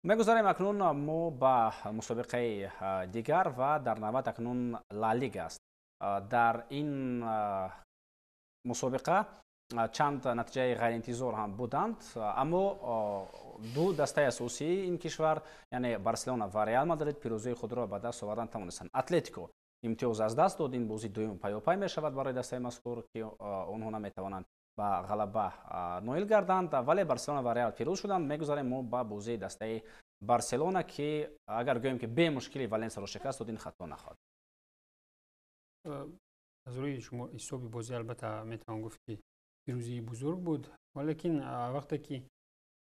мегузарем акнун мо ба мусобиқаи дигар ва дар навбат акнун Ла Лига аст. Дар ин мусобиқа чанд натиҷаи ғайриинтизор ҳам буданд, аммо ду дастаи асосии ин кишвар, яъне Барселона ва Реал Мадрид пирӯзии худро ба даст овардан тавонистанд. Атлетико имтиёз аз даст дод, ин бозии дуюм пайопай мешавад барои дастаи мазкур ки онҳо наметавонанд ба ғалаба ноил гарданд, вале Барселона ва Реал пирӯз шуданд. Мегузарем мо ба бозии дастаи Барселона ки агар гӯем ки бе мушкилӣ Валенсияро шикаст дод, ин хато нахоҳад. аз рӯи шумо ҳисоби бозӣ албатта метавон гуфт ки пирӯзии бузург буд, валекин вақте ки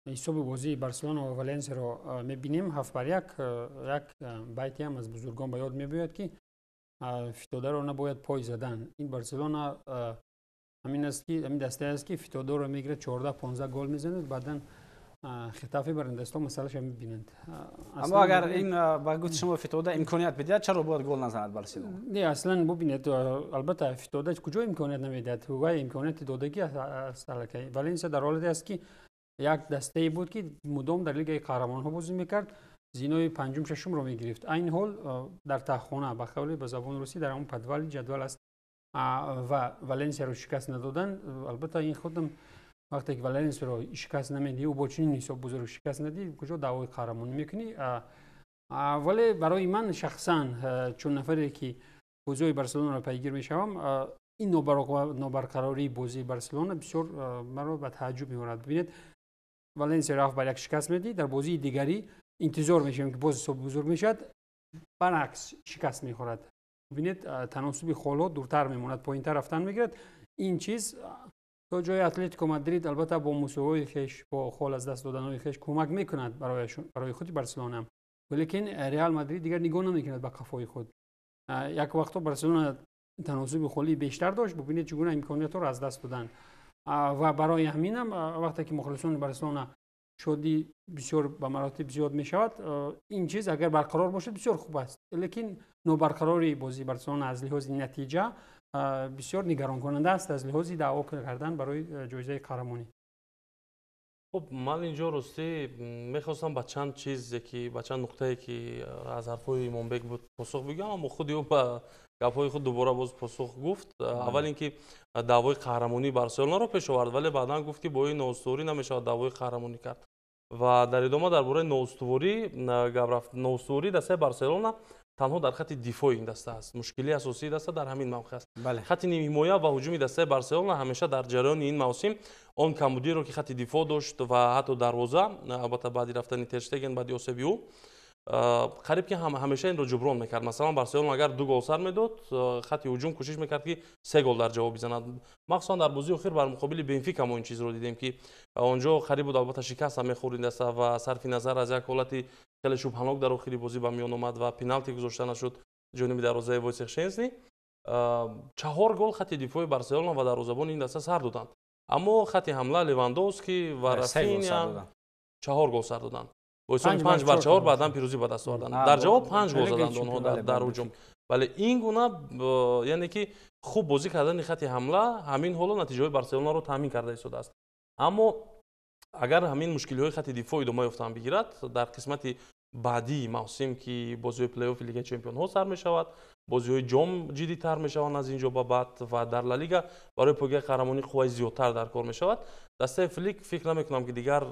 ҳисоби бозии Барселона ва Валенсияро мебинем 7-1, як байти ҳам аз бузургон ба ёд мебиёяд ки фитодаро набояд пой задан. Ин Барселона ҳамин дастае аст ки фитодаро мегирад 14-15 гол мезанад, баъдан Хетафе барандастон масъалаша мебинанд. Аммо агар ин ба гуфти шумо фитода имконият бидиҳад, чаро бояд гол назанад Барселона? Не, аслан бубинед, албатта фитода куҷо имконият намедиҳад, вай имконияти додагӣ аст аллакай. Валенсия дар ҳолате аст ки як дастае буд ки мудом дар Лигаи Қаҳрамонҳо бозӣ мекард, зинои панҷум шашумро мегирифт. Айни ҳол дар таҳхона ба қавли ба забони русӣ дар ҳамон подвали ҷадвал аст ва Валенсияро шикаст надодан. Албатта ин худам вақте ки Валенсияро шикаст намедиҳӣ, бо чунин ҳисоб бузург шикаст надиҳӣ, куҷо даъвои қаҳрамонӣ мекунӣ? Вале барои ман шахсан, чун нафаре ки бозиҳои Барселонаро пайгир мешавам, ин нобарқарории бозии Барселона бисёр маро ба тааҷҷуб меорад. Бибинед, Валенсия 7-1 шикаст медиҳи, дар бозии дигари интизор мешавем ки боз ҳисоб бузург мешавад, баръакс шикаст мехӯрад. Бибинед, таносуби холҳо дуртар мемонад, поинтар рафтан мегирад. Ин чиз то ҷои Атлетико Мадрид албатта бо мусоҳои хеш, бо хол аз даст доданои хеш кӯмак мекунад барои худи Барселона, валекин Реал Мадрид дигар нигоҳ намекунад ба қафои худ. Як вақтҳо Барселона таносуби холии бештар дошт, бубинед чӣ гуна имкониятҳоро аз даст доданд. Ва барои ҳаминам вақте ки мухлисони Барселона шодӣ бисёр ба маратиб зиёд мешавад, ин чиз агар барқарор бошад бисёр хуб аст. Лекин нобарқарории бозии Барселона аз лиҳози натиҷа бисёр нигаронкунанда аст, аз лиҳози даъво кардан барои ҷоизаи қаҳрамонӣ. خب من اینجا راستی میخواستم با چند چیز که با چند نقطه‌ای که از حرفای ایمانبک بود پاسخ بگم، اما خودی او با گپ‌های خود دوباره باز پاسخ گفت. اول اینکه دعوای قهرمانی بارسلونا رو پیش آورد، ولی بعداً گفت که با این نوستوری نمیشه دعوای قهرمانی کرد. و در ادامه درباره نوستوری گپ رفت. نوستوری دسته بارسلونا تنها در خط دفاع این دسته است. مشکلی اساسی دسته در همین موقع است. خط نیم حمایه و هجومی دسته بارسلونا همیشه در جریان این موسم اون کمبودی رو که خط دفاع داشت و حتی دروازه، البته بعدی رفتن تر شتگن بعدی اوسبیو قریب که همیشه این رو جبران میکرد. مثلا بارسلونا اگر 2 گل سر میداد، خط هجوم کوشش میکرد که 3 گل در جواب بزند. مخصوصا در بازی اخیر بر مقابل بنفیکا ما این چیز رو دیدیم که اونجا قریب بود البته شکست هم میخورید دست و صرف نظر از یک حالت خیلی شبهناک در آخری بازی به میان اومد و پنالتی گذاشته نشد جانب دروازه وایسخ شنزنی. 4 گل خط دفاعی بارسلونا و دروازه‌بان این دسته سر دادند. اما خط حمله لواندوفسکی و رافینیا 4 گل سر دادند. وایسان 5-4 بعداً پیروزی به دست آوردند. در جواب 5 گل زدند اونها در هجوم. ولی این گونه یعنی که خوب بازی کردن خط حمله همین حالا نتیجه بارسلونا رو تامین کرده ایستاده است. اما اگر همین مشکل‌های خط دفاعی ادامه یافتن بگیرد، در قسمت بعدی موسم که بازی پلی آف لیگ چمپیون‌ها سر می‌شود، بازی‌های جام جدی‌تر می‌شوند از اینجا به بعد و در لالیگا برای پویای قهرمانی قوای زیادتر در کار می‌شود. دسته فلیک فکر نمی‌کنم که دیگر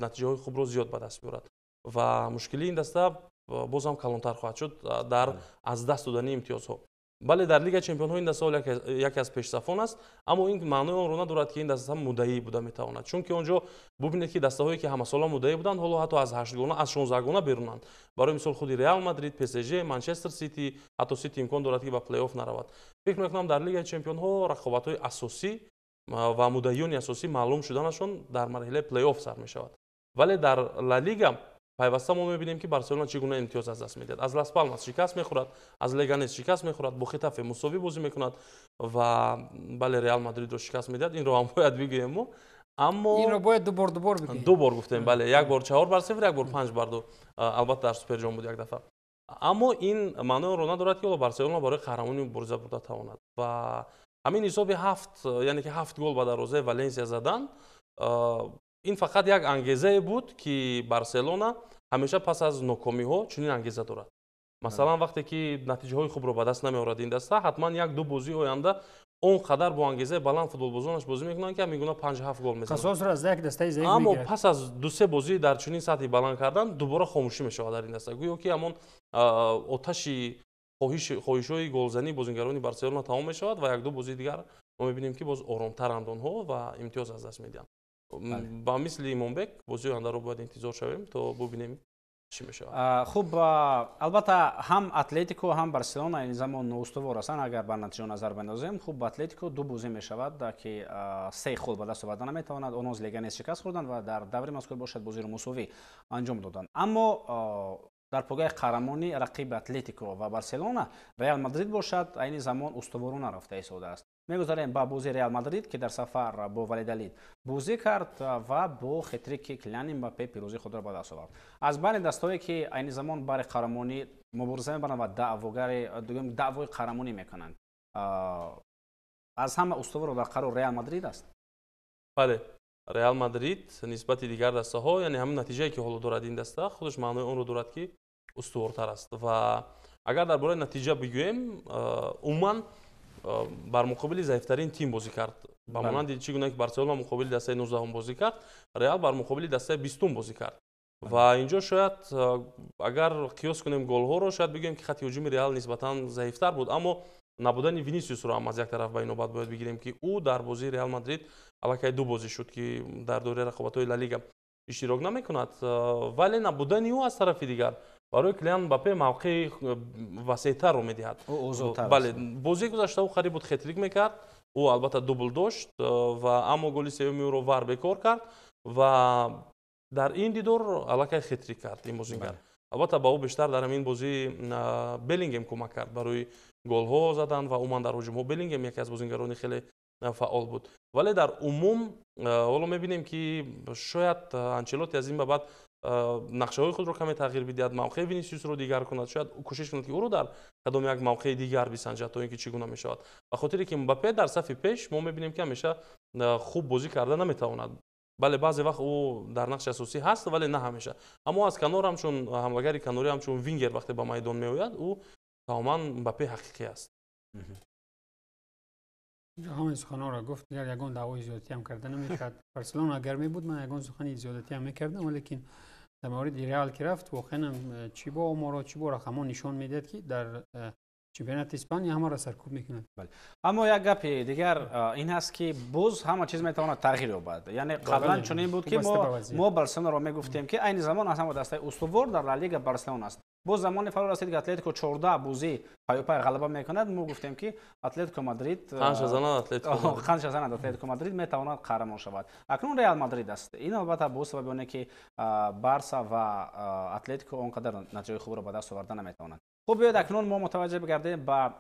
نتیجه‌های خوب رو زیاد به دست بیارد و مشکلی این دسته بازم کلانتر خواهد شد در از دست دادن امتیازها. بله در لیگ چمپیون‌ها این دسته یکی از پیش‌صفان است، اما این معنی آن رو ندارد که این دسته مدعی بوده می‌تواند، چون که اونجا ببینید که دسته‌هایی که همه سالا مدعی بودند حالا حتی از 8 گونه از 16 گونه بیرونند. برای مثال خود ریال مادرید، پی اس جی، منچستر سیتی، حتی سیتی امکان دارد که به پلی آف نرود. فکر می‌کنم در لیگ چمپیون‌ها رقابت‌های اساسی و مدعیان اساسی معلوم شدنشون در مرحله پلی آف سر می‌شود. ولی در لالیگا پیوسته ما می‌بینیم که بارسلونا چگونه امتیاز از دست می‌دهد. از لاس پالماس شکست می‌خورد، از لگانس شکست می‌خورد، با خطافه مساوی بازی می‌کند و بله ریال مادرید رو شکست می‌دهد. این رو هم باید بگیم. اما این رو باید دو بار بگیم. 2 بار گفتیم بله، یک بار 4-0، یک بار 5-2. البته در سوپر جام بود یک دفعه. اما این معنی رو ندارد که بارسلونا برای قهرمانی مبارزه بوده تواند و همین حساب 7 یعنی که 7 گل به دروازه والنسیا زدن این فقط یک انگیزه بود که بارسلونا ҳамеша пас аз нокомиҳо чунин ангеза дорад. Масалан вақте ки натиҷаҳои хубро ба даст намеорад ин даста, ҳатман 1-2 бозии оянда он қадар бо ангезаи баланд футболбозонаш бозӣ мекунанд ки ҳамин гуна 5-7 гол мезананд. қасос ра аз як дастаи заиф аммо мегирад. пас аз 2-3 бозии дар чунин сатҳи баланд кардан дубора хомӯшӣ мешавад дар ин даста. Гӯё ки ҳамон оташи хоҳишҳои голзании бозингарони Барселона тамом мешавад ва 1-2 бозии дигар мо мебинем ки боз оромтаранд онҳо ва имтиёз аз даст медиҳанд. ба мисли Имонбек бозии ояндаро бояд интизор шавем то бубинем чӣ мешавад. хуб, албатта ҳам Атлетико ҳам Барселона ин замон ноустувор ҳастанд. Агар бар натиҷа назар бандозем, хуб Атлетико ду бозӣ мешавад ки 3 хол ба даст оварда наметавонад. онҳо аз Леганес шикаст хӯрданд ва дар даври мазкур бошад бозиро мусовӣ анҷом доданд. Аммо дар погаи қаҳрамонӣ рақиби Атлетико ва Барселона Реал Мадрид бошад, айни замон устуворона рафта истодааст. мегузарем ба бозии Реал Мадрид ки дар сафар бо Валидалид бозӣ кард ва бо хетрики Килиан Мбаппе пирӯзии худро ба даст овард. аз байни дастҳое ки айни замон бари қаҳрамонӣ мубориза мебаранд ва даъвои қаҳрамонӣ мекунанд, аз ҳама устувору дар қарор Реал Мадрид аст. бале, Реал Мадрид нисбати дигар дастаҳо, яъне ҳамин натиҷае ки ҳоло дорад ин даста, худаш маънои онро дорад ки устувортар аст. ва агар дар бораи натиҷа бигӯем, умуман бар муқобили заифтарин тим бозӣ кард. ба монанди чӣ гуна ки Барселона муқобили дастаи 19 бозӣ кард, Реал бар муқобили дастаи 20 бозӣ кард. ва инҷо шояд агар қиёс кунем голҳоро, шояд бигӯем ки хати ҳуҷуми Реал нисбатан заифтар буд, аммо набудани Винисиусро ҳам аз як тараф ба инобат бояд бигирем ки ӯ дар бозии Реал Мадрид аллакай 2 бозӣ шуд ки дар дораи рақобатҳои Ла Лига иштирок намекунад, вале набудани ӯ аз тарафи дигар барои Килиан Мбаппе мавқеи васеътарро медиҳад. бале, бозии гузашта ӯ қариб буд хетрик мекард, ӯ албатта дубл дошт ва аммо голи севуми ӯро вар бекор кард ва дар ин дидор аллакай хетрик кард ин бозингар. албатта ба ӯ бештар дар ҳамин бозӣ Беллингем кӯмак кард барои голҳо задан ва умуман дар ҳуҷумҳо Беллингем яке аз бозингарони хеле фаъол буд. вале дар умум ҳоло мебинем ки шояд Анчелоти аз ин ба баъд нақшаҳои худро каме тағйир бидиҳад, мавқеи Винисиусро дигар кунад, шояд кӯшиш кунад ки ӯро дар кадом як мавқеи дигар бисанҷад то ин ки чӣ гуна мешавад. ба хотире ки Мбаппе дар сафи пеш мо мебинем ки ҳамеша хуб бозӣ карда наметавонад. бале, баъзе вақт ӯ дар нақши асосӣ ҳаст, вале на ҳамеша. аммо аз канор ҳамчун ҳамлагари канорӣ ҳамчун вингер вақте ба майдон меояд, ӯ тамоман Мбаппе ҳақиқӣ аст. ҳамин суханҳоро гуфт, дигар ягон даъвои зиёдатӣ ҳам карда намешавад. Барселона агар мебуд, ман ягон сухани зиёдатӣ ҳам мекардам, валекин дар мавриди Реал ки рафт, воқеан чӣ бо оморо, чӣ бо рақамҳо нишон медиҳад ки дар чемпионати Испания ҳамаро саркӯб мекунад. аммо як гапи дигар ин ҳаст ки боз ҳама чиз метавонад тағйир ёбад. яъне қаблан чунин буд ки мо Барселонаро мегуфтем ки айни замон аз ҳама дастаи устувор дар Ла Лига Барселона аст. боз замони фаро расид ки Атлетико 14 бозӣ пайопай ғалаба мекунад, мо гуфтем ки Атлетико Мадрид қанша занад Атлетико Мадрид метавонад қаҳрамон шавад. акнун Реал Мадрид аст. ин албатта бо сабаби оне ки Барса ва Атлетико он қадар натиҷаҳои хубро ба даст оварда наметавонанд. хуб, биёед акнун мо мутаваҷҷеҳ бигардем ба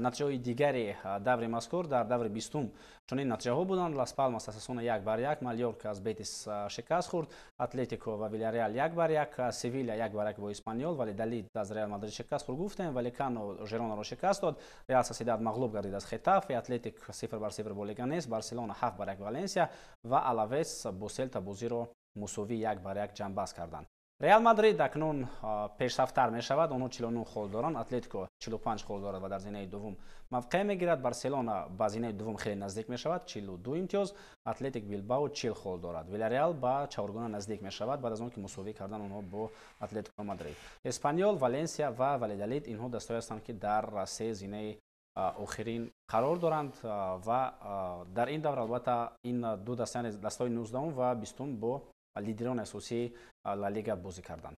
натиҷаҳои дигари даври мазкур. дар даври 20 чунин натиҷаҳо буданд. Лас Палмас Осасуна 1-1, Мальорка аз Бетис шикаст хӯрд, Атлетико ва Вильяреал 1-1, Севилья 1-1 бо Испаньол, Валидалид аз Реал Мадрид шикаст хӯрд гуфтем, Валекано Жеронаро шикаст дод, Реал Сосидад мағлуб гардид аз Хетафе, Атлетик 0-0 бо Леганес, Барселона 7-1 Валенсия ва Алавес бо Селта бозиро мусовӣ 1-1 ҷамъбаст карданд. Реал Мадрид акнун пешсафтар мешавад, онҳо 49 хол доранд, Атлетико 45 хол дорад ва дар зинаи дуввум мавқеъ мегирад. Барселона ба зинаи дуввум хеле наздик мешавад, 42 имтиёз, Атлетик Билбао 40 хол дорад. Вильяреал ба чаҳоргона наздик мешавад баъд аз он ки мусовӣ кардан онҳо бо Атлетико Мадрид. Эспаньол, Валенсия ва Валидалид инҳо дастаҳое ҳастанд ки дар се зинаи охирин қарор доранд ва дар ин давр албатта ин ду дастаҳои 19 ва 20 бо лидерони асосии Ла Лига бозӣ карданд.